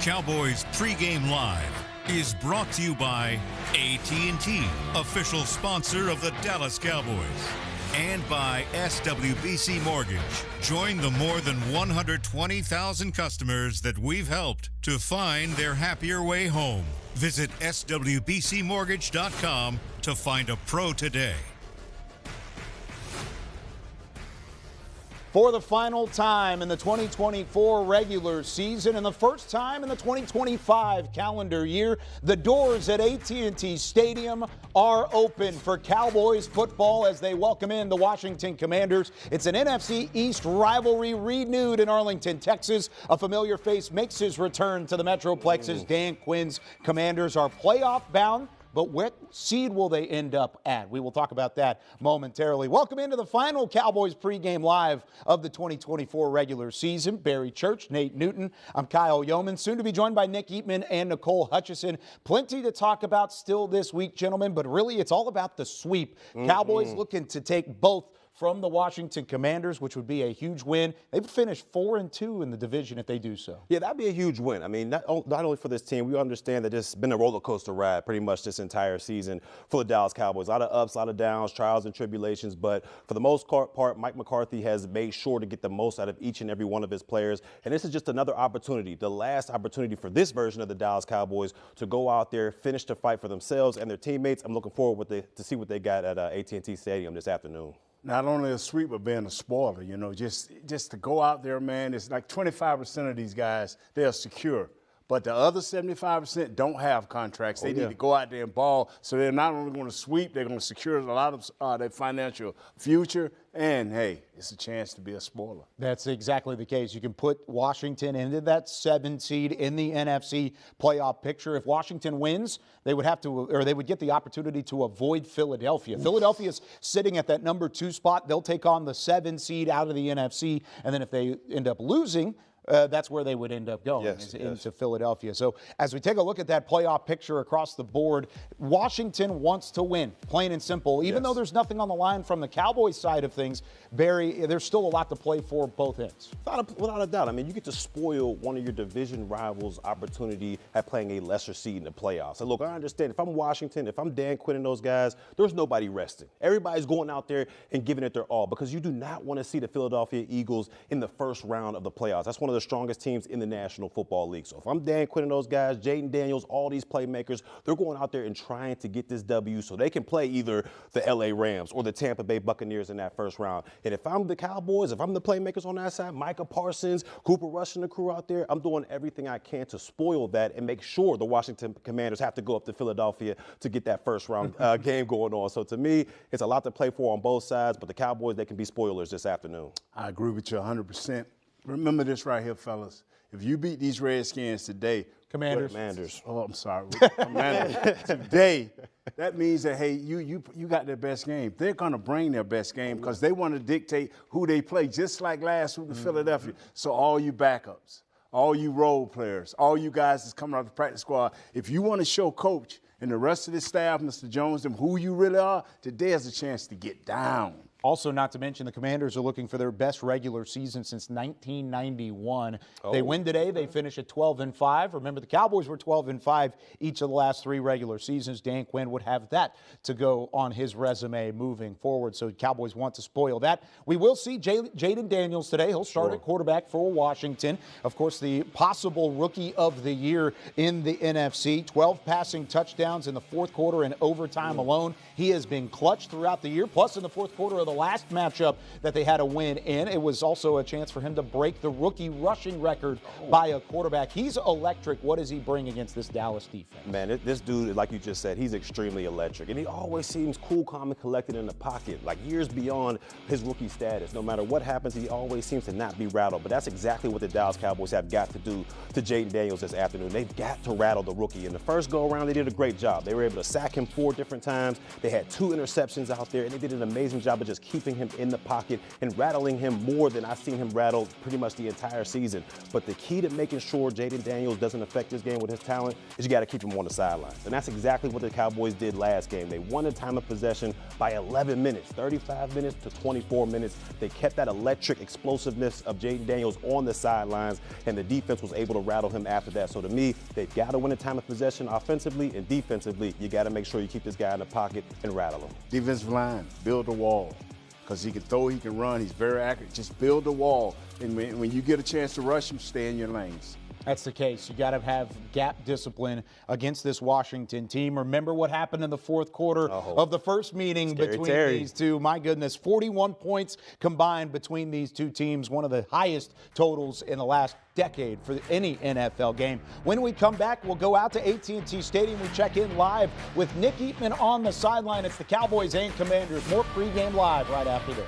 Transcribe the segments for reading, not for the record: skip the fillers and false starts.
Cowboys Pregame Live is brought to you by AT&T, official sponsor of the Dallas Cowboys, and by SWBC Mortgage. Join the more than 120,000 customers that we've helped to find their happier way home. Visit swbcmortgage.com to find a pro today. For the final time in the 2024 regular season and the first time in the 2025 calendar year, the doors at AT&T Stadium are open for Cowboys football as they welcome in the Washington Commanders. It's an NFC East rivalry renewed in Arlington, Texas. A familiar face makes his return to the Metroplex's Dan Quinn's Commanders are playoff bound. But what seed will they end up at? We will talk about that momentarily. Welcome into the final Cowboys pregame live of the 2024 regular season. Barry Church, Nate Newton. I'm Kyle Yeoman, soon to be joined by Nick Eatman and Nicole Hutchison. Plenty to talk about still this week, gentlemen, but really it's all about the sweep. Cowboys looking to take both from the Washington Commanders, which would be a huge win. They would finish 4-2 in the division if they do so. Yeah, that'd be a huge win. I mean, not only for this team, we understand that it's been a roller coaster ride pretty much this entire season for the Dallas Cowboys. A lot of ups, a lot of downs, trials and tribulations, but for the most part, Mike McCarthy has made sure to get the most out of each and every one of his players. And this is just another opportunity, the last opportunity for this version of the Dallas Cowboys to go out there, finish the fight for themselves and their teammates. I'm looking forward to see what they got at AT&T Stadium this afternoon. Not only a sweep, but being a spoiler, you know, just to go out there, man, it's like 25% of these guys, they're secure. But the other 75% don't have contracts. They need to go out there and ball. So they're not only going to sweep, they're going to secure a lot of their financial future. And, hey, it's a chance to be a spoiler. That's exactly the case. You can put Washington into that 7 seed in the NFC playoff picture. If Washington wins, they would have to, or they would get the opportunity to avoid Philadelphia. Philadelphia's sitting at that number 2 spot. They'll take on the 7 seed out of the NFC. And then if they end up losing, that's where they would end up going, into Philadelphia. So as we take a look at that playoff picture across the board, Washington wants to win, plain and simple. Even though there's nothing on the line from the Cowboys side of things, Barry, there's still a lot to play for both ends. Without a doubt. I mean, you get to spoil one of your division rivals' opportunity at playing a lesser seed in the playoffs. And look, I understand if I'm Washington, if I'm Dan Quinn and those guys, there's nobody resting. Everybody's going out there and giving it their all because you do not want to see the Philadelphia Eagles in the first round of the playoffs. That's one of the strongest teams in the National Football League. So if I'm Dan Quinn and those guys, Jaden Daniels, all these playmakers, they're going out there and trying to get this W so they can play either the LA Rams or the Tampa Bay Buccaneers in that first round. And if I'm the Cowboys, if I'm the playmakers on that side, Micah Parsons, Cooper Rush and the crew out there, I'm doing everything I can to spoil that and make sure the Washington Commanders have to go up to Philadelphia to get that first round game going on. So to me, it's a lot to play for on both sides, but the Cowboys, they can be spoilers this afternoon. I agree with you 100%. Remember this right here, fellas. If you beat these Redskins today, Commanders. Oh, I'm sorry. Commanders. Today, that means that, hey, you got their best game. They're going to bring their best game because they want to dictate who they play, just like last week in Philadelphia. So all you backups, all you role players, all you guys that's coming out of the practice squad, if you want to show Coach and the rest of the staff, Mr. Jones, them who you really are, today is a chance to get down. Also, not to mention, the Commanders are looking for their best regular season since 1991. They win today, they finish at 12-5. Remember, the Cowboys were 12-5 each of the last 3 regular seasons. Dan Quinn would have that to go on his resume moving forward. So Cowboys want to spoil that. We will see Jaden Daniels today. He'll start at quarterback for Washington. Of course, the possible rookie of the year in the NFC. 12 passing touchdowns in the fourth quarter and overtime alone. He has been clutch throughout the year. Plus, in the fourth quarter of the last matchup that they had a win in, it was also a chance for him to break the rookie rushing record by a quarterback. He's electric. What does he bring against this Dallas defense? Man, this dude, like you just said, he's extremely electric. And he always seems cool, calm, and collected in the pocket, like years beyond his rookie status. No matter what happens, he always seems to not be rattled. But that's exactly what the Dallas Cowboys have got to do to Jaden Daniels this afternoon. They've got to rattle the rookie. In the first go-around, they did a great job. They were able to sack him 4 different times. They had 2 interceptions out there, and they did an amazing job of just keeping him in the pocket and rattling him more than I've seen him rattle pretty much the entire season. But the key to making sure Jaden Daniels doesn't affect this game with his talent is you got to keep him on the sidelines. And that's exactly what the Cowboys did last game. They won the time of possession by 11 minutes, 35 minutes to 24 minutes. They kept that electric explosiveness of Jaden Daniels on the sidelines, and the defense was able to rattle him after that. So to me, they've got to win the time of possession offensively, and defensively, you got to make sure you keep this guy in the pocket and rattle him. Defensive line, build a wall. Because he can throw, he can run, he's very accurate. Just build a wall. And when you get a chance to rush him, stay in your lanes. That's the case. You got to have gap discipline against this Washington team. Remember what happened in the fourth quarter of the first meeting between these two. My goodness, 41 points combined between these two teams, one of the highest totals in the last decade for any NFL game. When we come back, we'll go out to AT&T Stadium. We check in live with Nick Eatman on the sideline. It's the Cowboys and Commanders. More pregame live right after this.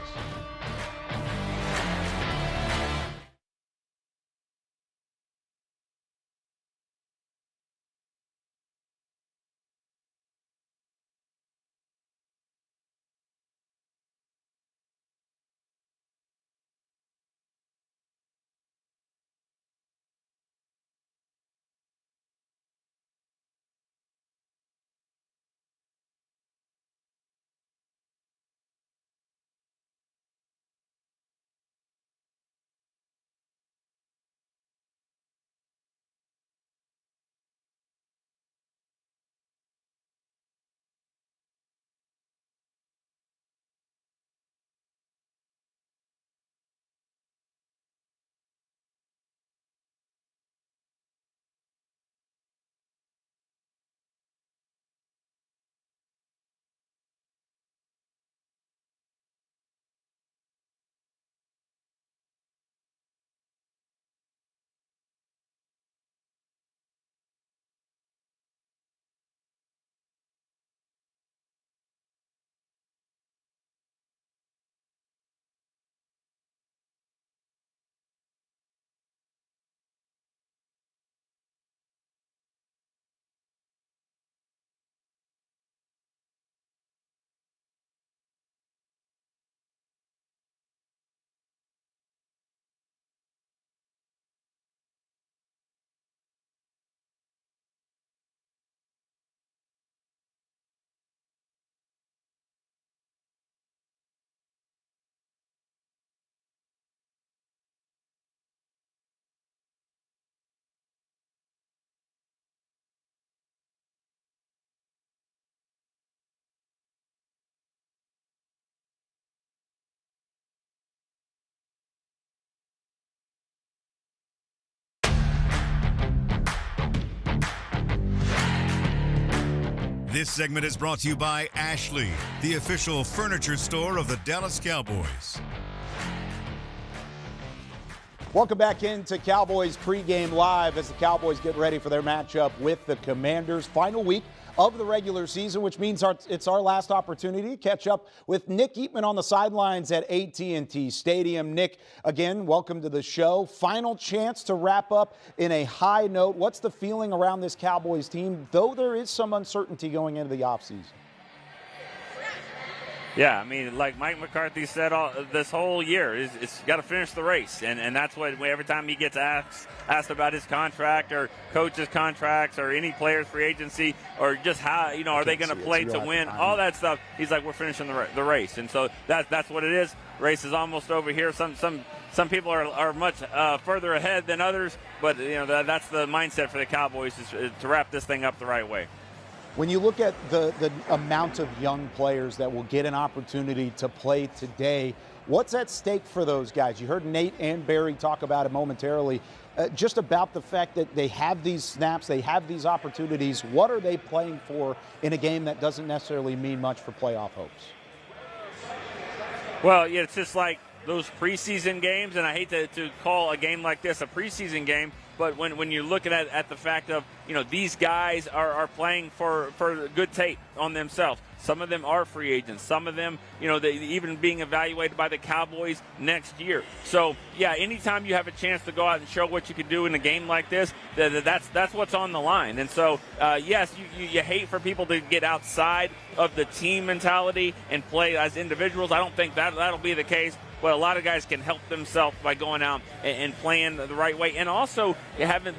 This segment is brought to you by Ashley, the official furniture store of the Dallas Cowboys. Welcome back into Cowboys pregame live as the Cowboys get ready for their matchup with the Commanders. Final week of the regular season, which means it's our last opportunity to catch up with Nick Eatman on the sidelines at AT&T Stadium. Nick, again, welcome to the show. Final chance to wrap up in a high note. What's the feeling around this Cowboys team, though there is some uncertainty going into the offseason? Yeah, I mean, like Mike McCarthy said this whole year, it's got to finish the race, and that's what every time he gets asked about his contract or coaches' contracts or any players' free agency or just how are they going to play to win, all that stuff. He's like, we're finishing the race, and so that's what it is. Race is almost over here. Some people are much further ahead than others, but that's the mindset for the Cowboys is to wrap this thing up the right way. When you look at the amount of young players that will get an opportunity to play today, what's at stake for those guys? You heard Nate and Barry talk about it momentarily, just about the fact that they have these snaps, they have these opportunities. What are they playing for in a game that doesn't necessarily mean much for playoff hopes? Well, yeah, it's just like those preseason games, and I hate to call a game like this a preseason game, but when you're looking at the fact of, these guys are playing for good tape on themselves. Some of them are free agents. Some of them, they even being evaluated by the Cowboys next year. So, yeah, anytime you have a chance to go out and show what you can do in a game like this, that's what's on the line. And so, yes, you hate for people to get outside of the team mentality and play as individuals. I don't think that'll be the case. But a lot of guys can help themselves by going out and playing the right way. And also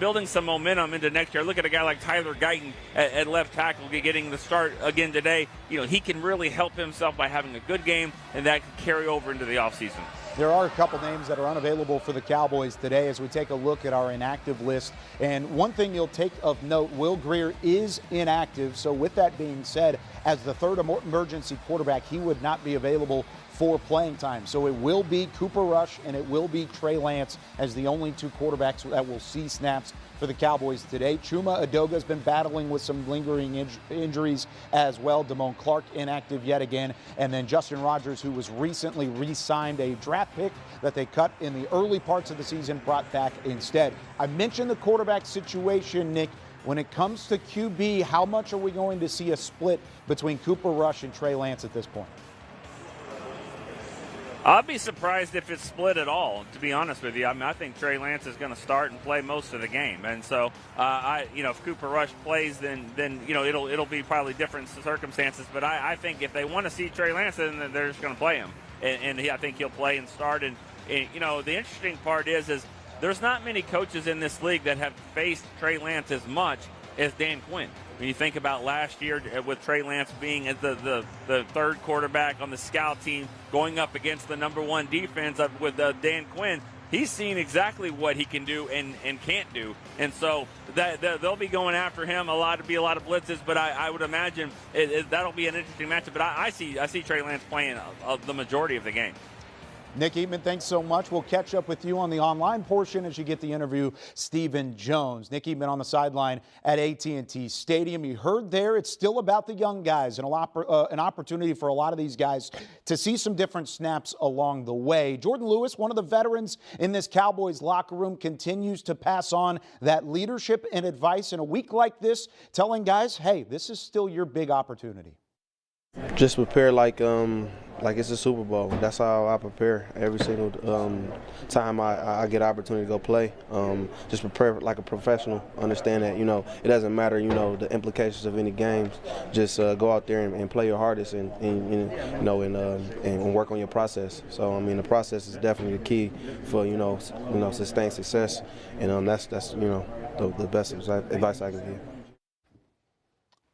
building some momentum into next year. Look at a guy like Tyler Guyton at left tackle getting the start again today. He can really help himself by having a good game, and that can carry over into the offseason. There are a couple names that are unavailable for the Cowboys today as we take a look at our inactive list. And one thing you'll take of note, Will Grier is inactive. So with that being said, as the third emergency quarterback, he would not be available for playing time. So it will be Cooper Rush and it will be Trey Lance as the only two quarterbacks that will see snaps for the Cowboys today. Chuma Edoga's been battling with some lingering injuries as well. Damone Clark inactive yet again. And then Justin Rogers, who was recently re-signed, a draft pick that they cut in the early parts of the season, brought back instead. I mentioned the quarterback situation, Nick. When it comes to QB, how much are we going to see a split between Cooper Rush and Trey Lance at this point? I'll be surprised if it's split at all, to be honest with you. I mean, I think Trey Lance is going to start and play most of the game. And so, if Cooper Rush plays, then it'll be probably different circumstances. But I think if they want to see Trey Lance, then they're just going to play him. And I think he'll play and start. And the interesting part is there's not many coaches in this league that have faced Trey Lance as much as Dan Quinn. When you think about last year with Trey Lance being the third quarterback on the scout team going up against the number one defense with Dan Quinn, he's seen exactly what he can do and can't do. And so they'll be going after him. A lot of blitzes, but I would imagine that'll be an interesting matchup. But I see Trey Lance playing the majority of the game. Nick Eatman, thanks so much. We'll catch up with you on the online portion as you get the interview Stephen Jones. Nick Eatman on the sideline at AT&T Stadium. You heard there it's still about the young guys and an opportunity for a lot of these guys to see some different snaps along the way. Jordan Lewis, one of the veterans in this Cowboys locker room, continues to pass on that leadership and advice in a week like this, telling guys, hey, this is still your big opportunity. Just prepare like it's a Super Bowl. That's how I prepare every single time I get an opportunity to go play. Just prepare like a professional. Understand that, it doesn't matter, the implications of any games. Just go out there and play your hardest and work on your process. So, the process is definitely the key for, sustained success. And that's the best advice I can give.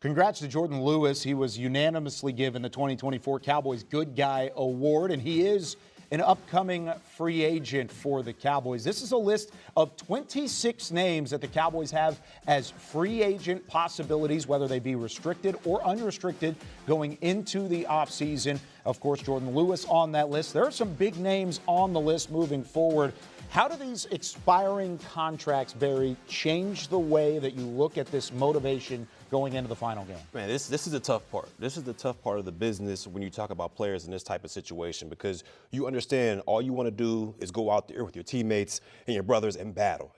Congrats to Jordan Lewis. He was unanimously given the 2024 Cowboys Good Guy Award, and he is an upcoming free agent for the Cowboys. This is a list of 26 names that the Cowboys have as free agent possibilities, whether they be restricted or unrestricted, going into the offseason. Of course, Jordan Lewis on that list. There are some big names on the list moving forward. How do these expiring contracts, Barry, change the way that you look at this motivation going into the final game? Man, this is the tough part. This is the tough part of the business when you talk about players in this type of situation, because you understand all you want to do is go out there with your teammates and your brothers and battle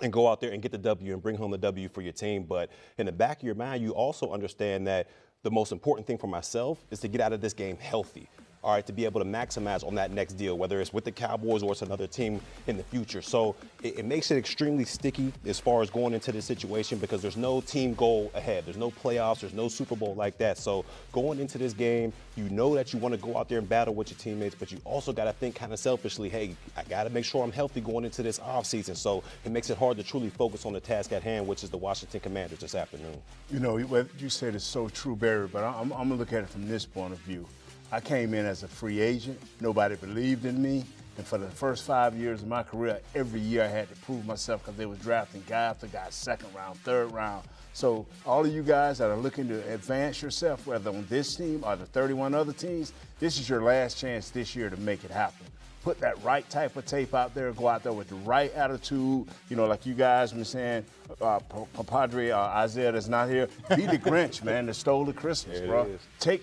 and go out there and get the W and bring home the W for your team. But in the back of your mind, you also understand that the most important thing for myself is to get out of this game healthy. All right, to be able to maximize on that next deal, whether it's with the Cowboys or it's another team in the future. So it makes it extremely sticky as far as going into this situation, because there's no team goal ahead. There's no playoffs. There's no Super Bowl like that. So going into this game, you know that you want to go out there and battle with your teammates, but you also got to think kind of selfishly, hey, I got to make sure I'm healthy going into this offseason. So it makes it hard to truly focus on the task at hand, which is the Washington Commanders this afternoon. What you said is so true, Barry, but I'm going to look at it from this point of view. I came in as a free agent. Nobody believed in me. And for the first 5 years of my career, every year I had to prove myself because they were drafting guy after guy, second round, third round. So all of you guys that are looking to advance yourself, whether on this team or the 31 other teams, this is your last chance this year to make it happen. put that right type of tape out there, go out there with the right attitude, you know, like you guys been saying, Padre Isaiah that's not here, be the Grinch, man, that stole the Christmas, bro. Take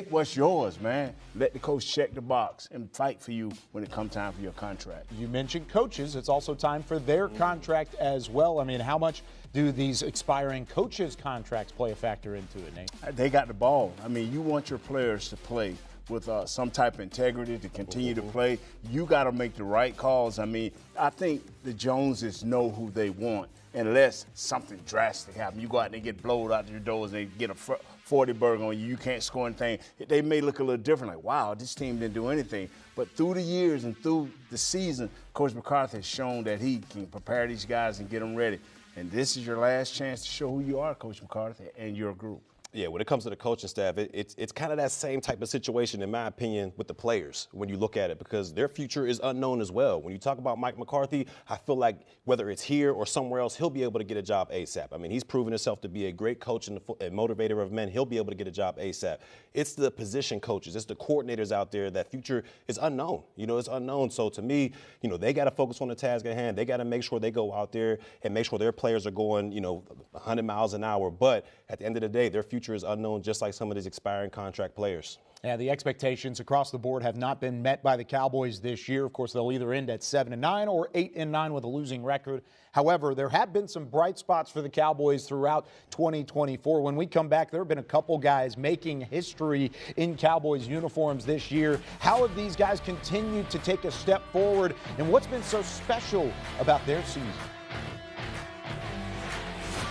what's yours, man. Let the coach check the box and fight for you when it comes time for your contract. You mentioned coaches. It's also time for their contract as well. I mean, how much do these expiring coaches' contracts play a factor into it, Nate? They got the ball. I mean, you want your players to play with some type of integrity to continue to play. You got to make the right calls. I mean, I think the Joneses know who they want. Unless something drastic happens, you go out and get blowed out your doors and they get a 40 burger on you, you can't score anything. They may look a little different, like, wow, this team didn't do anything. But through the years and through the season, Coach McCarthy has shown that he can prepare these guys and get them ready. And this is your last chance to show who you are, Coach McCarthy, and your group. Yeah, when it comes to the coaching staff, it's kind of that same type of situation, in my opinion, with the players when you look at it, because their future is unknown as well. When you talk about Mike McCarthy, I feel like whether it's here or somewhere else, he'll be able to get a job ASAP. I mean, he's proven himself to be a great coach and motivator of men. He'll be able to get a job ASAP. It's the position coaches, it's the coordinators out there. That future is unknown. You know, it's unknown. So to me, you know, they got to focus on the task at hand. They got to make sure they go out there and make sure their players are going, you know, 100 miles an hour. But at the end of the day, their future is unknown, just like some of these expiring contract players. Yeah, the expectations across the board have not been met by the Cowboys this year. Of course, they'll either end at 7-9 or 8-9 with a losing record. However, there have been some bright spots for the Cowboys throughout 2024. When we come back, there have been a couple guys making history in Cowboys uniforms this year. How have these guys continued to take a step forward, and what's been so special about their season?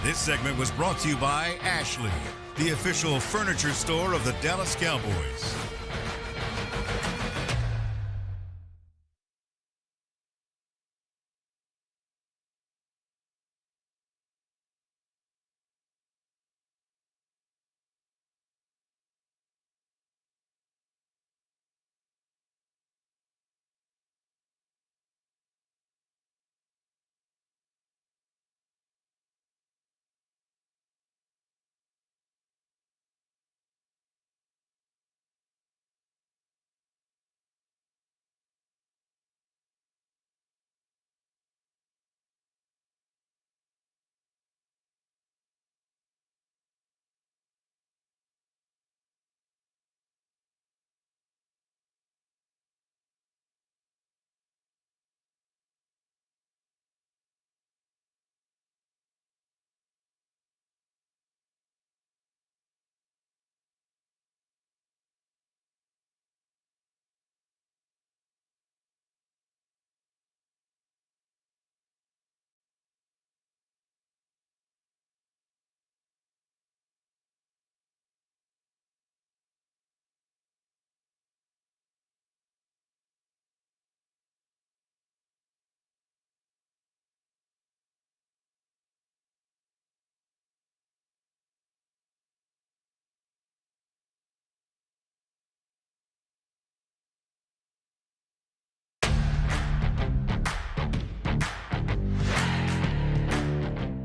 This segment was brought to you by Ashley, the official furniture store of the Dallas Cowboys.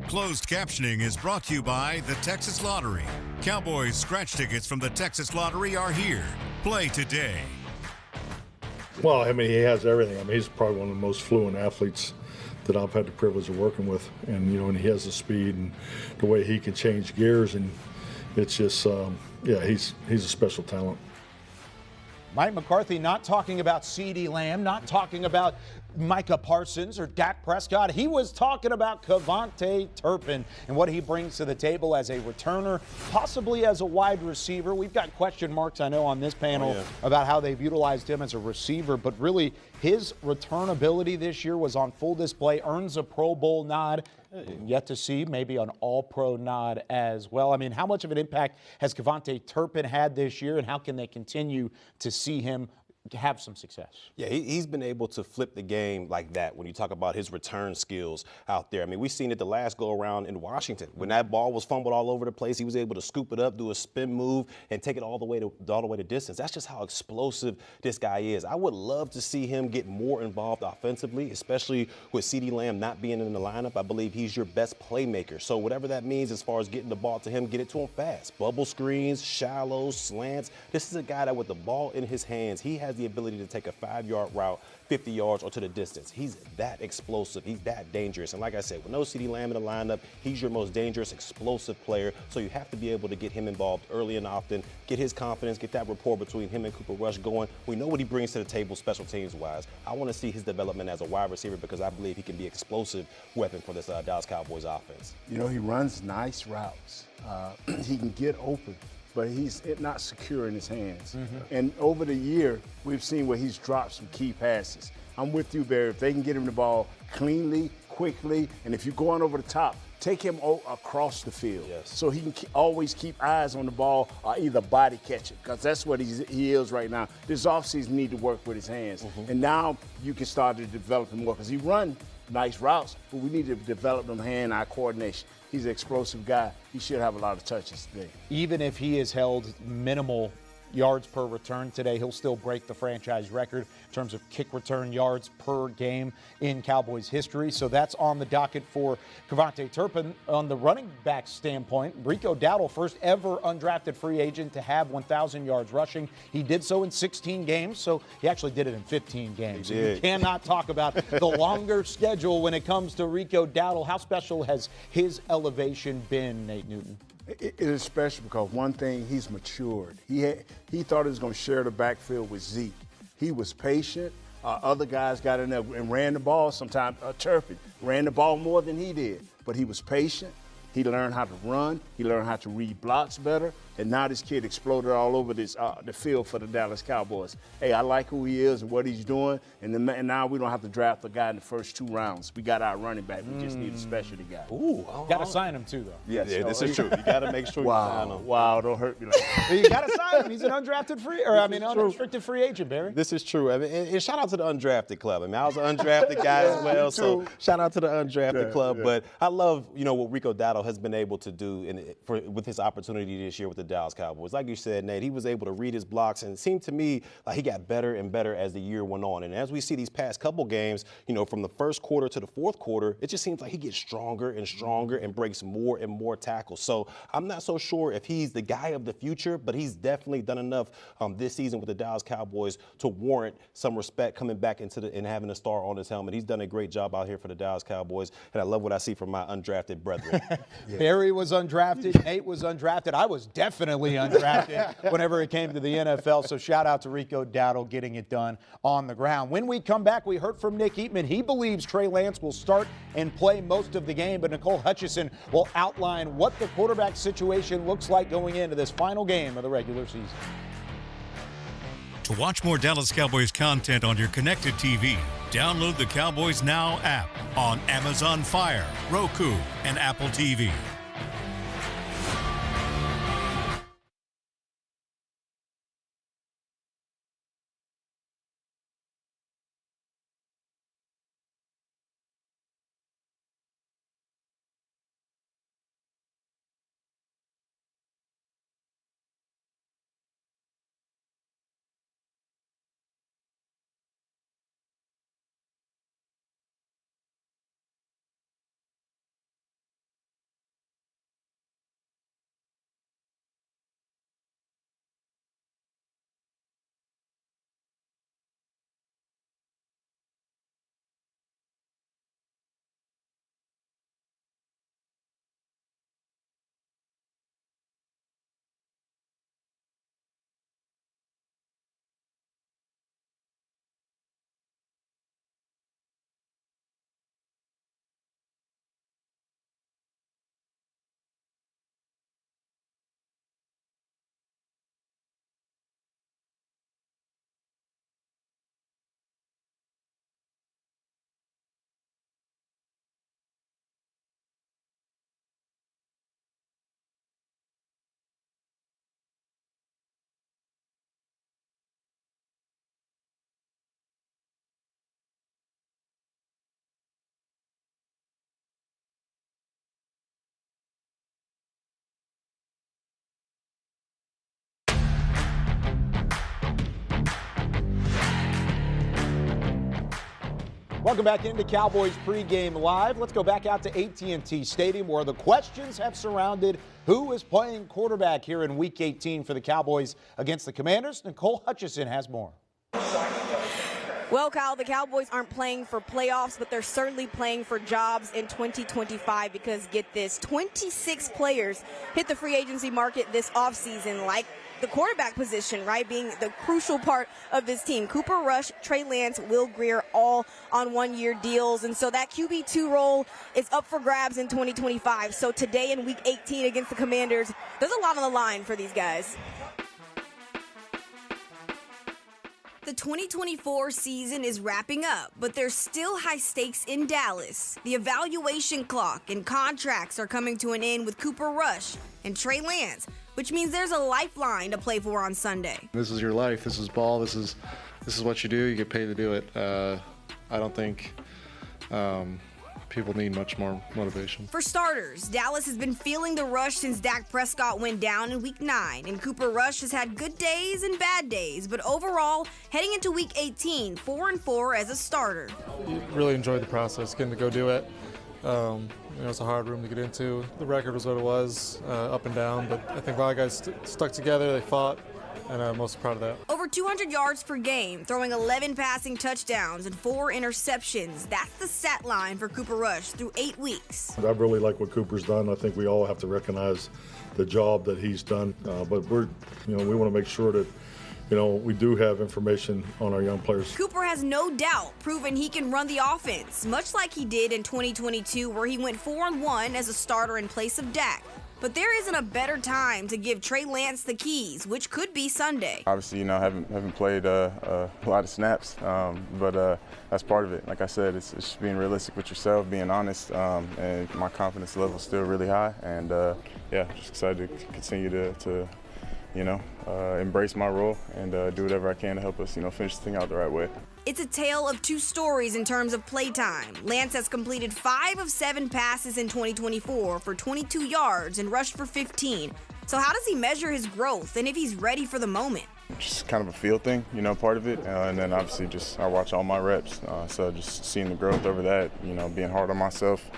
Closed captioning is brought to you by the Texas Lottery. Cowboys scratch tickets from the Texas Lottery are here. Play today. Well, I mean, he has everything. I mean, he's probably one of the most fluent athletes that I've had the privilege of working with. And, you know, and he has the speed and the way he can change gears. And it's just, yeah, he's a special talent. Mike McCarthy not talking about CeeDee Lamb, not talking about Micah Parsons or Dak Prescott. He was talking about Kevontae Turpin and what he brings to the table as a returner, possibly as a wide receiver. We've got question marks, I know, on this panel about how they've utilized him as a receiver, but really his return ability this year was on full display, earns a Pro Bowl nod. Yet to see maybe an all-pro nod as well. I mean, how much of an impact has Kevontae Turpin had this year, and how can they continue to see him have some success? Yeah, he's been able to flip the game like that when you talk about his return skills out there. I mean, we've seen it the last go-around in Washington. When that ball was fumbled all over the place, he was able to scoop it up, do a spin move, and take it all the way to distance. That's just how explosive this guy is. I would love to see him get more involved offensively, especially with CeeDee Lamb not being in the lineup. I believe he's your best playmaker. So whatever that means as far as getting the ball to him, get it to him fast. Bubble screens, shallows, slants. This is a guy that with the ball in his hands, he has has the ability to take a 5-yard route 50 yards or to the distance. He's that explosive. He's that dangerous. And like I said, with no CeeDee Lamb in the lineup, he's your most dangerous, explosive player. So you have to be able to get him involved early and often, get his confidence, get that rapport between him and Cooper Rush going. We know what he brings to the table special teams-wise. I want to see his development as a wide receiver because I believe he can be an explosive weapon for this Dallas Cowboys offense. You know, he runs nice routes. He can get open, but he's not secure in his hands. And over the year, we've seen where he's dropped some key passes. I'm with you, Barry. If they can get him the ball cleanly, quickly, and if you're going over the top, take him across the field. Yes. So he can always keep eyes on the ball or either body catch it, because that's what he is right now. This offseason need to work with his hands. And now you can start to develop him more because he run nice routes, but we need to develop them hand-eye coordination. He's an explosive guy. He should have a lot of touches today. Even if he is held minimal yards per return today, he'll still break the franchise record in terms of kick return yards per game in Cowboys history. So that's on the docket for Cavante Turpin. On the running back standpoint, Rico Dowdle, first ever undrafted free agent to have 1,000 yards rushing. He did so in 16 games, so he actually did it in 15 games. So you cannot talk about the longer schedule when it comes to Rico Dowdle. How special has his elevation been, Nate Newton? It is special because one thing, he's matured. He thought he was going to share the backfield with Zeke. He was patient. Other guys got in there and ran the ball. Sometimes Turpin ran the ball more than he did, but he was patient. He learned how to run. He learned how to read blocks better. And now this kid exploded all over the field for the Dallas Cowboys. Hey, I like who he is and what he's doing. And now we don't have to draft a guy in the first 2 rounds. We got our running back. We just need a specialty guy. Ooh, got to sign him too, though. Yes, yeah, this is true. You got to make sure you sign him. Wow, don't hurt me like that. You got to sign him. He's an undrafted unrestricted free agent, Barry. This is true. I mean, and shout out to the undrafted club. I mean, I was an undrafted guy as well, so shout out to the undrafted club. Yeah. But I love, what Rico Dowdle has been able to do with his opportunity this year with the Dallas Cowboys. Like you said, Nate, he was able to read his blocks, and it seemed to me like he got better and better as the year went on. And as we see these past couple games, from the first quarter to the fourth quarter, it just seems like he gets stronger and stronger and breaks more and more tackles. So I'm not so sure if he's the guy of the future, but he's definitely done enough this season with the Dallas Cowboys to warrant some respect coming back and having a star on his helmet. He's done a great job out here for the Dallas Cowboys, and I love what I see from my undrafted brethren. Barry was undrafted. Nate was undrafted. I was definitely undrafted whenever it came to the NFL. So shout out to Rico Dowdle getting it done on the ground. When we come back, we heard from Nick Eatman. He believes Trey Lance will start and play most of the game, but Nicole Hutchison will outline what the quarterback situation looks like going into this final game of the regular season. To watch more Dallas Cowboys content on your connected TV, download the Cowboys Now app on Amazon Fire, Roku, and Apple TV. Welcome back into Cowboys Pregame Live. Let's go back out to AT&T Stadium where the questions have surrounded who is playing quarterback here in Week 18 for the Cowboys against the Commanders. Nicole Hutchison has more. Well, Kyle, the Cowboys aren't playing for playoffs, but they're certainly playing for jobs in 2025 because, get this, 26 players hit the free agency market this offseason, like the quarterback position, right, being the crucial part of this team. Cooper Rush, Trey Lance, Will Grier, all on one-year deals. And so that QB2 role is up for grabs in 2025. So today in Week 18 against the Commanders, there's a lot on the line for these guys. The 2024 season is wrapping up, but there's still high stakes in Dallas. The evaluation clock and contracts are coming to an end with Cooper Rush and Trey Lance, which means there's a lifeline to play for on Sunday. This is your life. This is ball. This is what you do. You get paid to do it. I don't think people need much more motivation. For starters, Dallas has been feeling the rush since Dak Prescott went down in Week 9, and Cooper Rush has had good days and bad days, but overall, heading into Week 18, 4-4 as a starter. Really enjoyed the process, getting to go do it. It's a hard room to get into. The record was what it was, up and down, but I think a lot of guys stuck together, they fought, and I'm most proud of that. Over 200 yards per game, throwing 11 passing touchdowns and 4 interceptions. That's the stat line for Cooper Rush through 8 weeks. I really like what Cooper's done. I think we all have to recognize the job that he's done, but we want to make sure that we do have information on our young players. Cooper has no doubt proven he can run the offense, much like he did in 2022, where he went 4-1 as a starter in place of Dak. But there isn't a better time to give Trey Lance the keys, which could be Sunday. Obviously, haven't played a lot of snaps, but that's part of it. Like I said, it's just being realistic with yourself, being honest, and my confidence level is still really high. And just excited to continue to embrace my role and do whatever I can to help us, finish this thing out the right way. It's a tale of two stories in terms of playtime. Lance has completed 5 of 7 passes in 2024 for 22 yards and rushed for 15. So how does he measure his growth and if he's ready for the moment? Just kind of a feel thing, part of it. And then obviously I watch all my reps. So just seeing the growth over that, being hard on myself.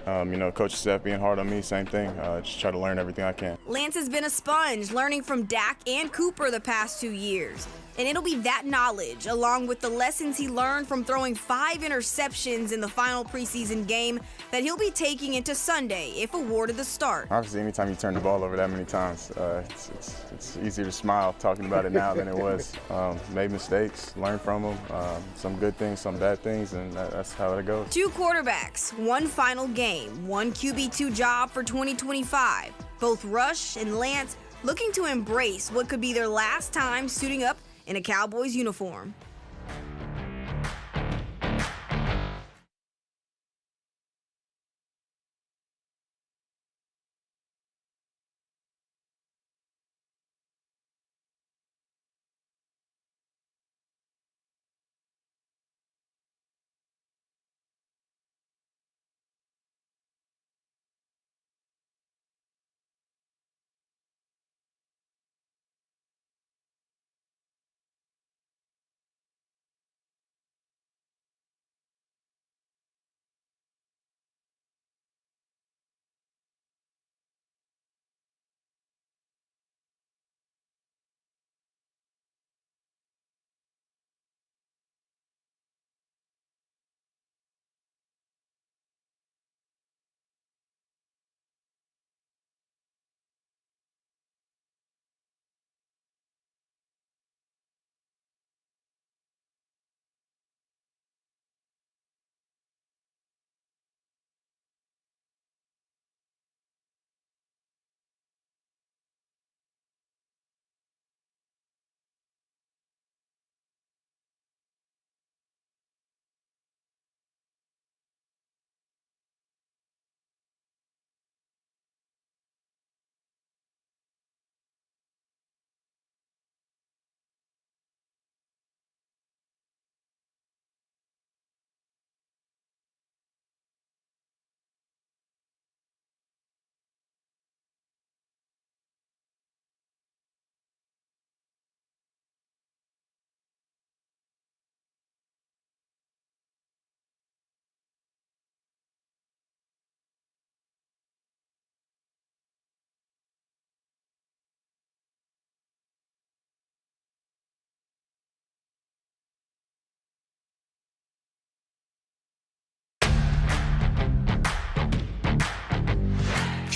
Coaching staff being hard on me, same thing. Just try to learn everything I can. Lance has been a sponge, learning from Dak and Cooper the past 2 years. And it'll be that knowledge, along with the lessons he learned from throwing 5 interceptions in the final preseason game, that he'll be taking into Sunday if awarded the start. Obviously, anytime you turn the ball over that many times, it's easier to smile talking about it now than it was. Made mistakes, learned from them, some good things, some bad things, and that's how it goes. 2 quarterbacks, 1 final game, 1 QB2 job for 2025. Both Rush and Lance looking to embrace what could be their last time suiting up in a Cowboys uniform.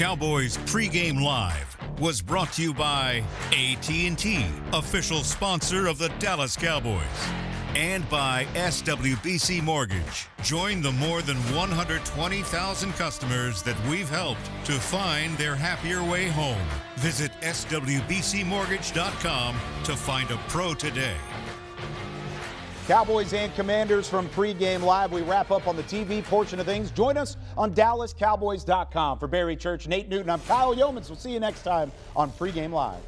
Cowboys Pregame Live was brought to you by AT&T, official sponsor of the Dallas Cowboys, and by SWBC Mortgage. Join the more than 120,000 customers that we've helped to find their happier way home. Visit swbcmortgage.com to find a pro today. Cowboys and Commanders from Pregame Live. We wrap up on the TV portion of things. Join us on DallasCowboys.com. For Barry Church, Nate Newton, I'm Kyle Yeomans. We'll see you next time on Pregame Live.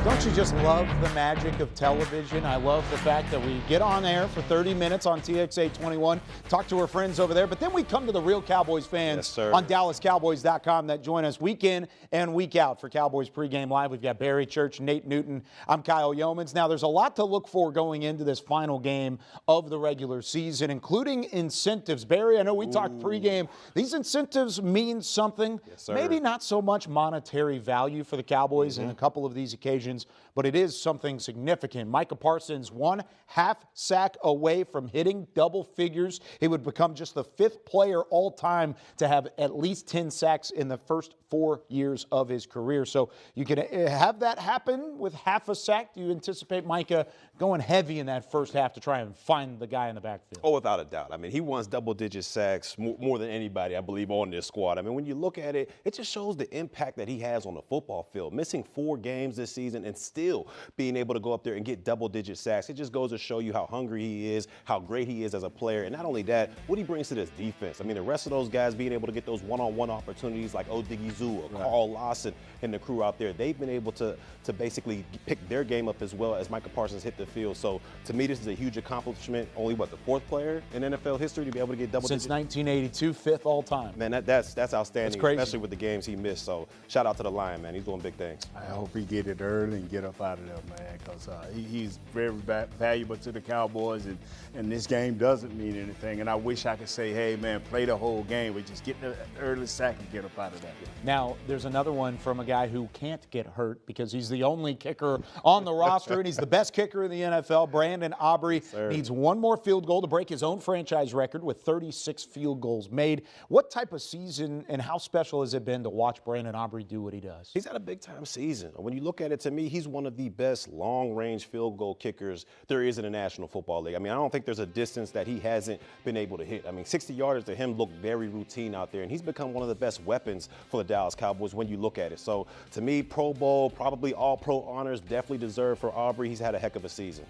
Don't you just love the magic of television? I love the fact that we get on air for 30 minutes on TXA 21, talk to our friends over there, but then we come to the real Cowboys fans on DallasCowboys.com that join us week in and week out for Cowboys Pregame Live. We've got Barry Church, Nate Newton. I'm Kyle Yeomans. Now, there's a lot to look for going into this final game of the regular season, including incentives. Barry, I know we talked pregame. These incentives mean something. Yes, sir. Maybe not so much monetary value for the Cowboys in a couple of these occasions, but it is something significant. Micah Parsons, 1/2 sack away from hitting double figures. He would become just the 5th player all time to have at least 10 sacks in the first 4 years of his career. So you can have that happen with 1/2 sack. Do you anticipate Micah going heavy in that first half to try and find the guy in the backfield? Oh, without a doubt. I mean, he wants double-digit sacks more than anybody, I believe, on this squad. I mean, when you look at it, it just shows the impact that he has on the football field. Missing 4 games this season and still being able to go up there and get double-digit sacks. It just goes to show you how hungry he is, how great he is as a player, and not only that, what he brings to this defense. I mean, the rest of those guys being able to get those one-on-one opportunities like Odigizua, Carl Lawson, and the crew out there, they've been able to basically pick their game up as well as Micah Parsons hit the field. So to me, this is a huge accomplishment. Only, what, the 4th player in NFL history to be able to get double Since digits? 1982, 5th all time. Man, that's outstanding, That's crazy. especially with the games he missed. So shout out to the Lion, man. He's doing big things. I hope he get it early and get up out of there, man, because he's very valuable to the Cowboys, and this game doesn't mean anything. And I wish I could say, hey, man, play the whole game, but just get the early sack and get up out of there. Now, there's another one from a guy who can't get hurt because he's the only kicker on the roster, and he's the best kicker in the NFL. Brandon Aubrey needs one more field goal to break his own franchise record with 36 field goals made. What type of season and how special has it been to watch Brandon Aubrey do what he does? He's had a big-time season. When you look at it, to me, he's one of the best long-range field goal kickers there is in the National Football League. I mean, I don't think there's a distance that he hasn't been able to hit. I mean, 60 yarders to him look very routine out there, and he's become one of the best weapons for the Dallas Cowboys when you look at it. So, to me, Pro Bowl, probably All-Pro honors definitely deserved for Aubrey. He's had a heck of a season.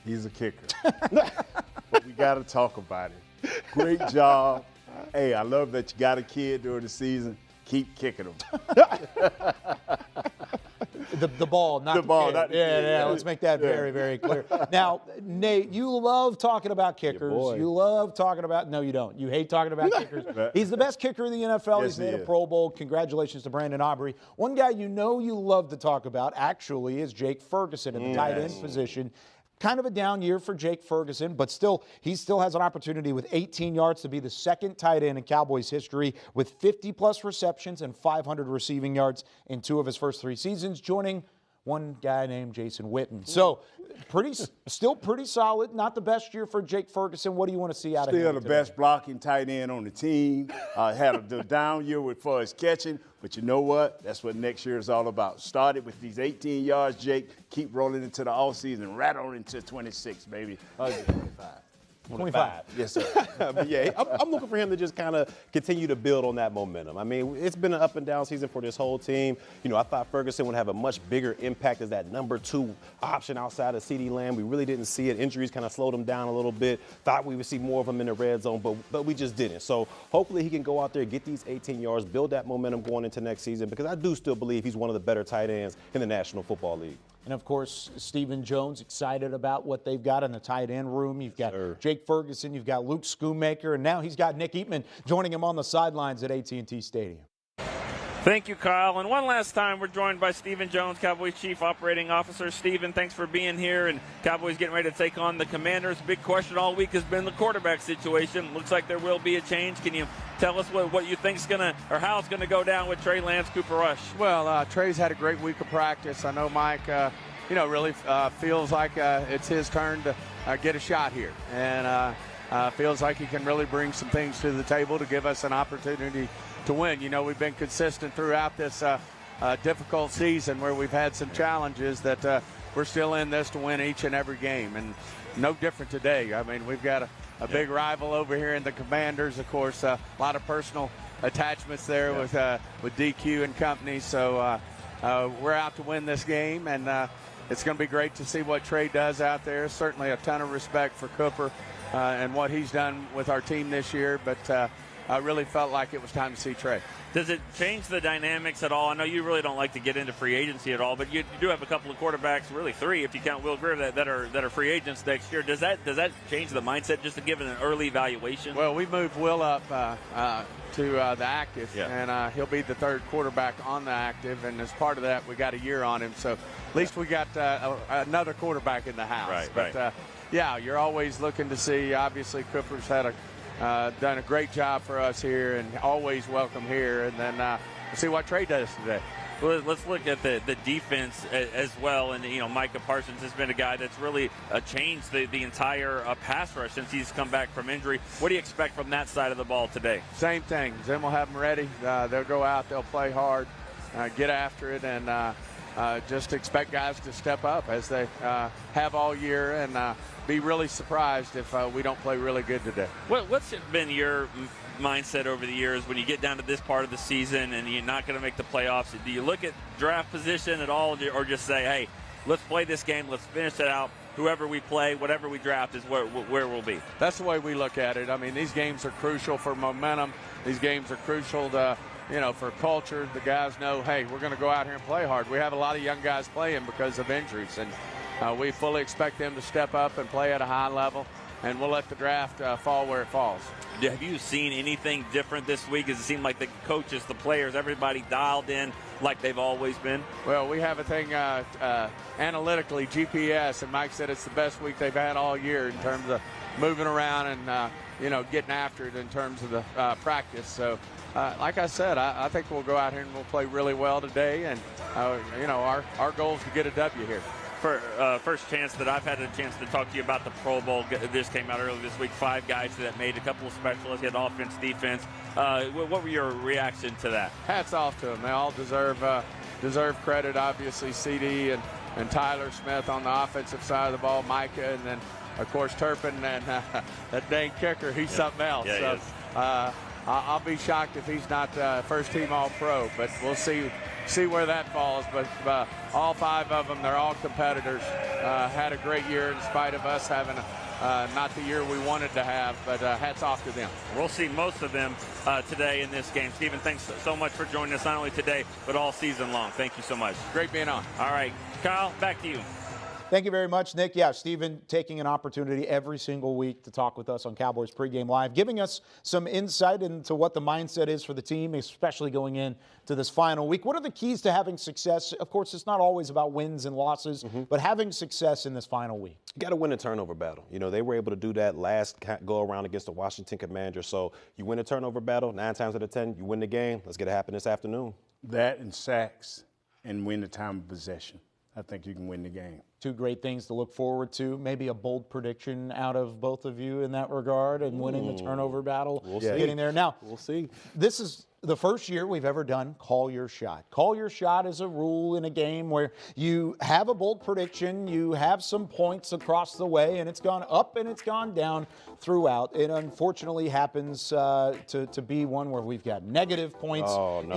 He's a kicker. But we got to talk about it. Great job. Hey, I love that you got a kid during the season. Keep kicking them. The ball, not the ball. kid. Yeah, let's make that very, very clear. Now, Nate, you love talking about kickers. You love talking about – no, you don't. You hate talking about kickers. He's the best kicker in the NFL. Yes, He's made a Pro Bowl. Congratulations to Brandon Aubrey. One guy you know you love to talk about actually is Jake Ferguson in the tight end position. Kind of a down year for Jake Ferguson, but still, he still has an opportunity with 18 yards to be the second tight end in Cowboys history with 50-plus receptions and 500 receiving yards in 2 of his first 3 seasons, joining one guy named Jason Witten. So, still pretty solid. Not the best year for Jake Ferguson. What do you want to see out of him? Still the best blocking tight end on the team. Had a down year as far as catching, but you know what? That's what next year is all about. Started with these 18 yards, Jake. Keep rolling into the offseason. Right on into 26, baby. 25. Yes, sir. But yeah, I'm looking for him to just kind of continue to build on that momentum. I mean, it's been an up and down season for this whole team. You know, I thought Ferguson would have a much bigger impact as that number 2 option outside of CeeDee Lamb. We really didn't see it. Injuries kind of slowed him down a little bit. Thought we would see more of him in the red zone, but we just didn't. So hopefully he can go out there, get these 18 yards, build that momentum going into next season, because I do still believe he's one of the better tight ends in the National Football League. And, of course, Stephen Jones excited about what they've got in the tight end room. You've got Jake Ferguson, you've got Luke Schoonmaker, and now he's got Nick Eatman joining him on the sidelines at AT&T Stadium. Thank you, Kyle. And one last time, we're joined by Stephen Jones, Cowboys Chief Operating Officer. Stephen, thanks for being here. And Cowboys getting ready to take on the Commanders. Big question all week has been the quarterback situation. Looks like there will be a change. Can you tell us what you think's gonna, or how it's gonna go down with Trey Lance, Cooper Rush? Well, Trey's had a great week of practice. I know Mike, really feels like it's his turn to get a shot here, and feels like he can really bring some things to the table to give us an opportunity to win. You know, we've been consistent throughout this difficult season where we've had some challenges that we're still in this to win each and every game, and no different today. I mean, we've got a big rival over here in the Commanders, of course, a lot of personal attachments there with DQ and company, so we're out to win this game, and it's going to be great to see what Trey does out there. Certainly a ton of respect for Cooper and what he's done with our team this year, but I really felt like it was time to see Trey. Does it change the dynamics at all? I know you really don't like to get into free agency at all, but you do have a couple of quarterbacks, really 3 if you count Will Greer, that are free agents next year. Does that change the mindset just to give it an early evaluation? Well, we moved Will up to the active, and he'll be the 3rd quarterback on the active, and as part of that, we got a year on him, so at least we got another quarterback in the house. But you're always looking to see. Obviously, Cooper's had done a great job for us here, and always welcome here. And then we'll see what Trey does today. Well, let's look at the defense as well. And, Micah Parsons has been a guy that's really changed the entire pass rush since he's come back from injury. What do you expect from that side of the ball today? Same thing. Zim will have them ready. They'll go out. They'll play hard, get after it, and just expect guys to step up as they have all year, and be really surprised if we don't play really good today. What's been your mindset over the years when you get down to this part of the season and you're not going to make the playoffs? Do you look at draft position at all, or just say, hey, let's play this game, let's finish it out, whoever we play, whatever we draft is where we'll be? That's the way we look at it. I mean, these games are crucial for momentum. These games are crucial to, for culture. The guys know, hey, we're going to go out here and play hard. We have a lot of young guys playing because of injuries, and we fully expect them to step up and play at a high level, and we'll let the draft fall where it falls. Have you seen anything different this week? Does it seem like the coaches, the players, everybody dialed in like they've always been? Well, we have a thing analytically, GPS, and Mike said it's the best week they've had all year in terms of moving around and, getting after it in terms of the practice. So, like I said, I think we'll go out here and we'll play really well today. And, our goal is to get a W here. For first chance that I've had a chance to talk to you about the Pro Bowl. This came out earlier this week. 5 guys that made a couple of specialists, hit offense, defense. What were your reaction to that? Hats off to them. They all deserve credit. Obviously, CD and Tyler Smith on the offensive side of the ball, Micah, and then of course Turpin and that dang kicker. He's something else. Yeah, so, I'll be shocked if he's not first team All-Pro, but we'll see where that falls. But all 5 of them, they're all competitors. Had a great year in spite of us having not the year we wanted to have, but hats off to them. We'll see most of them today in this game. Stephen, thanks so much for joining us, not only today, but all season long. Thank you so much. Great being on. All right, Kyle, back to you. Thank you very much, Nick. Yeah, Stephen taking an opportunity every single week to talk with us on Cowboys Pregame Live, giving us some insight into what the mindset is for the team, especially going into this final week. What are the keys to having success? Of course, it's not always about wins and losses, but having success in this final week. You got to win a turnover battle. They were able to do that last go around against the Washington Commanders. So you win a turnover battle, 9 times out of 10, you win the game. Let's get it happen this afternoon. That and sacks and win the time of possession. I think you can win the game. 2 great things to look forward to. Maybe a bold prediction out of both of you in that regard and winning the turnover battle. We'll see. Getting there. Now, we'll see. This is the first year we've ever done Call Your Shot. Call Your Shot is a rule in a game where you have a bold prediction, you have some points across the way, and it's gone up and it's gone down throughout. It unfortunately happens to be one where we've got negative points in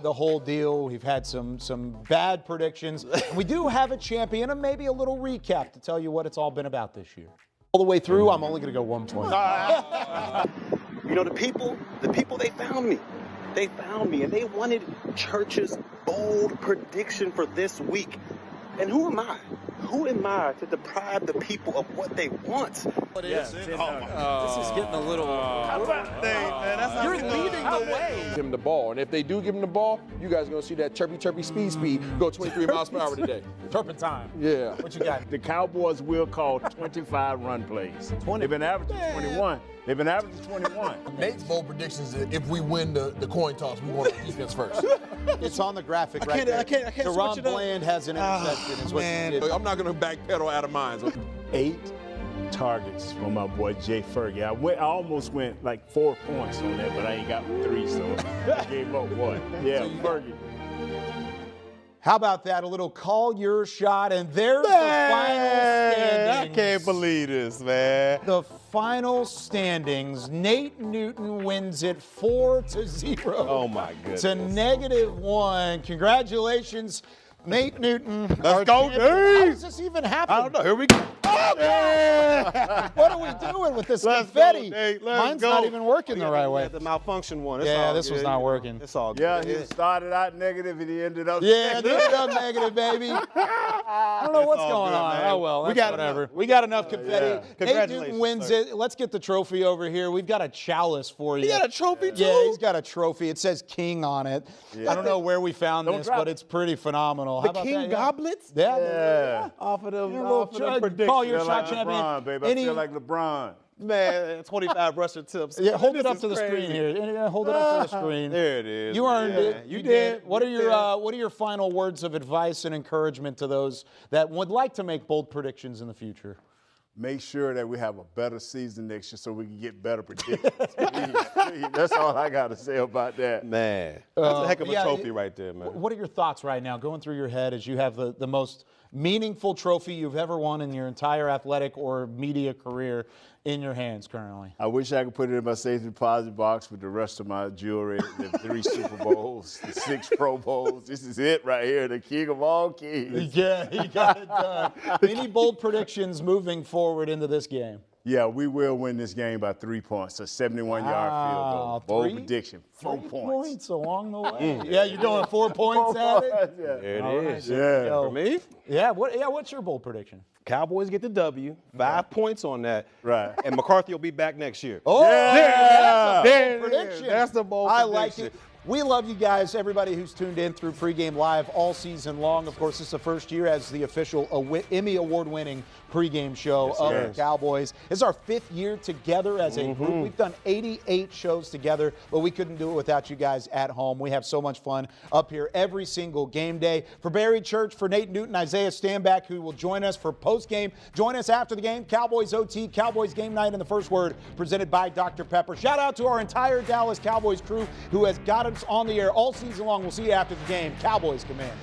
the whole deal. We've had some bad predictions. We do have a champion and maybe a little recap to tell you what it's all been about this year. All the way through, I'm only going to go 1 point. The people, they found me. They found me, and they wanted Church's bold prediction for this week. And who am I? Who am I to deprive the people of what they want? This is getting a little. You're leading the way. Give him the ball, and if they do give him the ball, you guys are gonna see that chirpy speed go 23 miles per hour today. Turpentine. Yeah. What you got? The Cowboys will call 25 run plays. 20. They've been averaging 21. They've been averaging 21. Nate's bold predictions is if we win the coin toss, we want our defense first. It's on the graphic right there. I can't Deron Bland has an interception. Is what man. you did. I'm not going to backpedal out of mine. 8 targets for my boy Jay Fergie. I almost went like 4 points on that, but I ain't got 3, so I gave up 1. Yeah, Fergie. How about that? A little Call Your Shot, and there's the final standings. I can't believe this, man. The final standings. Nate Newton wins it 4-0. Oh, my goodness. To -1. Congratulations, Nate Newton. Let's go, Dave. Dave. How does this even happen? I don't know. Here we go. Oh, yeah. What are we doing with this confetti? Mine's not even working the right way. The malfunction one. It's Yeah, all this was good. not working. It's all good. Yeah, he started out negative and he ended up Yeah, they ended up negative, baby. I don't know what's going on. man. Oh, well, that's whatever. We got enough confetti. Yeah. Nate Congratulations, Newton wins sir. it. Let's get the trophy over here. We've got a chalice for you. You got a trophy too? Yeah, he's got a trophy. It says King on it. Yeah. I don't know where we found Don't this, drop but it. it's pretty phenomenal. The How about King that? Goblets? Yeah. Off of them, Call your shot like champion. LeBron, baby. I feel like LeBron. Man, 25 Russian tips. Yeah, hold it This up is to the crazy. screen here. Hold it up to the screen. There it is. You earned man. it. You did. What are your final words of advice and encouragement to those that would like to make bold predictions in the future? Make sure that we have a better season next year so we can get better predictions. Please. That's all I got to say about that. Man, that's a heck of a trophy right there, man. What are your thoughts right now going through your head as you have the most meaningful trophy you've ever won in your entire athletic or media career in your hands currently? I wish I could put it in my safe deposit box with the rest of my jewelry, the 3 Super Bowls, the 6 Pro Bowls. This is it right here, the king of all kings. Yeah, he got it done. Any bold predictions moving forward into this game? Yeah, we will win this game by 3 points. A 71-yard field goal. Bold prediction. 4 points. Along the way. Yeah, you're going 4 points at it? Yeah. There All it right, is. there you go. For me? Yeah, what's your bold prediction? Cowboys get the W. 5 points on that. Right. And McCarthy will be back next year. Oh, yeah. that's a bold prediction. That's a bold I prediction. like it. We love you guys, everybody who's tuned in through Pregame Live all season long. Of course, this is the first year as the official Emmy Award-winning pregame show of the Cowboys. It's our 5th year together as a group. We've done 88 shows together, but we couldn't do it without you guys at home. We have so much fun up here every single game day. For Barry Church, for Nate Newton, Isaiah Standback, who will join us for postgame. Join us after the game. Cowboys OT, Cowboys Game Night in the First Word, presented by Dr. Pepper. Shout out to our entire Dallas Cowboys crew who has got us on the air all season long. We'll see you after the game. Cowboys command.